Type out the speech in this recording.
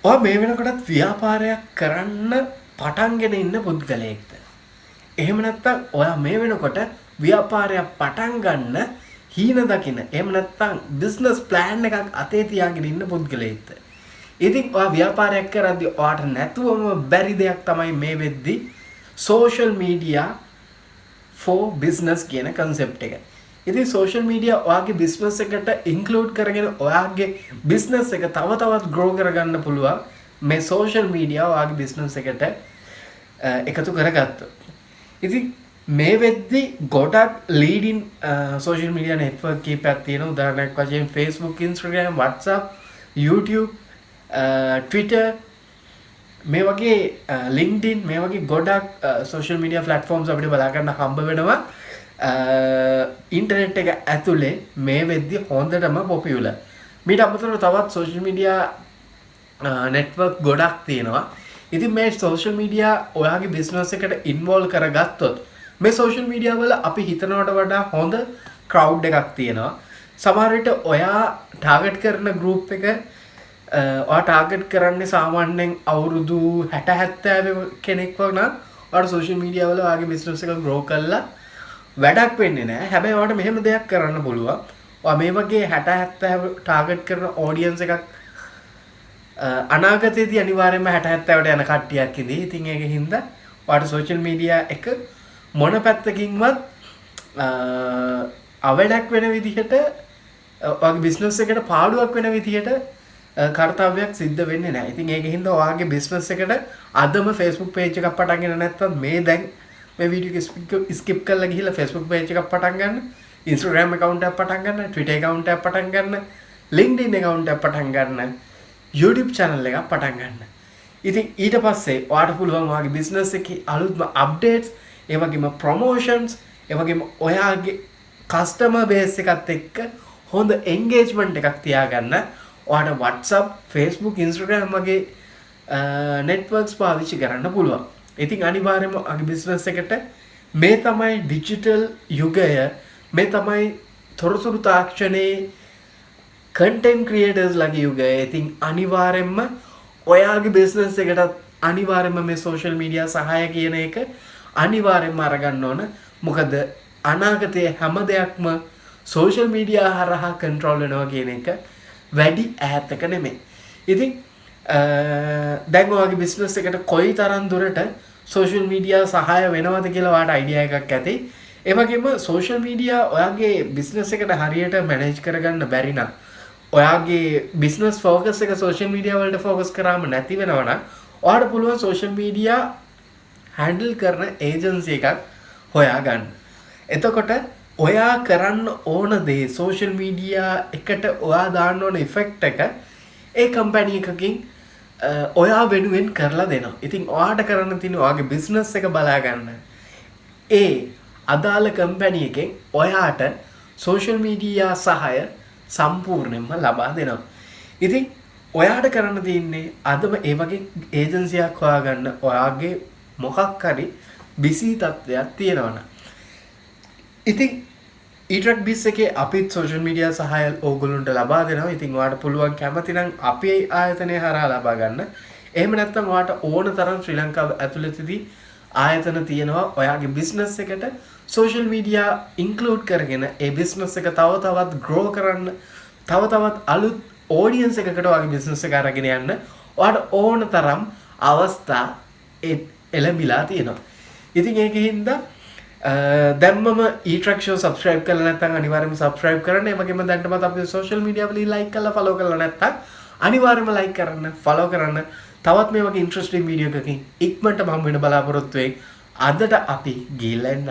ඔය මේ වෙනකොටත් ව්‍යාපාරයක් කරන්න පටන්ගෙන ඉන්න පුද්ගලයෙක්ද? එහෙම නැත්නම් ඔයා මේ වෙනකොට ව්‍යාපාරයක් පටන් ගන්න හීන දකින. එහෙම නැත්නම් බිස්නස් ප්ලෑන් එකක් අතේ තියාගෙන ඉන්න පුද්ගලයෙක්ද? ඉතින් ඔයා ව්‍යාපාරයක් කරද්දී ඔයාට නැතුවම බැරි දෙයක් තමයි මේ වෙද්දී social media for business කියන concept එක. ඉතින් social media ඔයාගේ business එකට include කරගෙන ඔයාගේ business එක තව තවත් grow කරගන්න පුළුවන් මේ social media ඔයාගේ business එකට එකතු කරගත්තොත්. ඉතින් මේ වෙද්දී ගොඩක් leading social media network කීපයක් තියෙනවා. උදාහරණයක් වශයෙන් Facebook, Instagram, WhatsApp, YouTube, Twitter මේ වගේ LinkedIn මේ වගේ ගොඩක් social media platforms අපිට බලා ගන්න හම්බ වෙනවා. ඉන්ටර්නෙට් එක ඇතුලේ මේ වෙද්දී හොඳටම පොපියුලර්. මීට අමතරව තවත් social media network ගොඩක් තියෙනවා. ඉතින් මේ social media ඔයාගේ business එකට involve කරගත්තොත් මේ social media වල අපි හිතනවට වඩා හොඳ crowd එකක් තියෙනවා. සමහර විට ඔයා target කරන group එක ඔයා target කරන්නේ සාමාන්‍යයෙන් අවුරුදු 60 70 කෙනෙක් වගේ නම් ඔයාට social media වල ඔයාගේ business එක grow කරලා වැඩක් වෙන්නේ නැහැ. හැබැයි ඔයාලට මෙහෙම දෙයක් කරන්න පුළුවන්. ඔයා මේ වගේ 60 70 ටාගට් කරන ඔඩියන්ස් එකක් අනාගතයේදී අනිවාර්යයෙන්ම 60 70ට යන කට්ටියක් ඉදී. ඉතින් ඒක හින්දා ඔයාලට සෝෂල් මීඩියා එක මොන පැත්තකින්වත් අවඩක් වෙන විදිහට ඔයාගේ බිස්නස් එකට පාඩුවක් වෙන විදිහට කාර්යයක් සිද්ධ වෙන්නේ නැහැ. ඉතින් ඒක හින්දා ඔයාගේ බිස්නස් එකට අදම Facebook page එකක් පටන් ගන්න නැත්නම් මේ දැන් මේ වීඩියෝ එක ස්කිප් කරලා ගිහිල්ලා Facebook page එකක් පටන් ගන්න, Instagram account එකක් පටන් ගන්න, Twitter account එකක් පටන් ගන්න, LinkedIn account එකක් පටන් ගන්න, YouTube channel එකක් පටන් ගන්න. ඉතින් ඊට පස්සේ ඔයාට පුළුවන් ඔයාගේ business එකේ අලුත්ම updates, ඒ වගේම promotions, ඒ වගේම ඔයාගේ customer base එකත් එක්ක හොඳ engagement එකක් තියාගන්න ඔයාට WhatsApp, Facebook, Instagram වගේ networks පාවිච්චි කරන්න පුළුවන්. ඉතින් අනිවාර්යයෙන්ම ඔයාගේ බිස්නස් එකට මේ තමයි ඩිජිටල් යුගය, මේ තමයි තොරතුරු තාක්ෂණයේ content creators ලගේ යුගය. ඉතින් අනිවාර්යයෙන්ම ඔයාගේ බිස්නස් එකටත් අනිවාර්යයෙන්ම මේ social media සහාය කියන එක අනිවාර්යයෙන්ම අරගන්න ඕන. මොකද අනාගතයේ හැම දෙයක්ම social media හරහා control වෙනවා කියන එක වැඩි ඈතක නෙමෙයි. ඉතින් දැන් ඔයාගේ බිස්නස් එකට කොයි තරම් දුරට social media සහාය වෙනවද කියලා ඔයාට අයිඩියා එකක් ඇති. ඒ වගේම social media ඔයාගේ බිස්නස් එකට හරියට මැනේජ් කරගන්න බැරි නම් ඔයාගේ බිස්නස් ફોකස් එක social media වලට ફોකස් කරාම නැති වෙනවා නම් ඔයාට පුළුවන් social media handle කරන agency එකක් හොයාගන්න. එතකොට ඔයා කරන්න ඕන දේ social media එකට ඔයා දාන්න ඕන effect එක ඒ company එකකින් ඔයා වෙනුවෙන් කරලා දෙනවා. ඉතින් ඔයාට කරන්න තියෙන ඔයාගේ බිස්නස් එක බලා ගන්න. ඒ අදාළ කම්පැනි එකෙන් ඔයාට සෝෂල් මීඩියා සහාය සම්පූර්ණයෙන්ම ලබා දෙනවා. ඉතින් ඔයාට කරන්න තියෙන්නේ අදම ඒ වගේ ඒජන්සියක් හොයාගන්න. ඔයාගේ මොකක් හරි බිසි තත්ත්වයක් තියෙනවනම්. ඉතින් etracknew එකේ අපිත් social media සහාය ඕගොල්ලන්ට ලබා දෙනවා. ඉතින් ඔයාලට පුළුවන් කැමති නම් අපේ ආයතනය හරහා ලබා ගන්න. එහෙම නැත්නම් ඔයාලට ඕන තරම් ශ්‍රී ලංකාව ඇතුළතදී ආයතන තියෙනවා. ඔයාගේ business එකට social media include කරගෙන ඒ business එක තව තවත් grow කරන්න, තව තවත් අලුත් audience එකකට ඔයාගේ business එක අරගෙන යන්න ඔයාලට ඕන තරම් අවස්ථා එළඹිලා තියෙනවා. ඉතින් ඒකින්ද දැම්මම etrack show subscribe කරලා නැත්නම් අනිවාර්යයෙන්ම subscribe කරන්න. ඒ වගේම දැන්ටමත් අපේ social media වල like කරලා follow කරලා නැත්නම් අනිවාර්යයෙන්ම like කරන්න, follow කරන්න. තවත් මේ වගේ interesting video එකකින් ඉක්මනට මම වෙන බලාපොරොත්තු වෙයි. අදට අපි ගිහිල්ලා එන්න.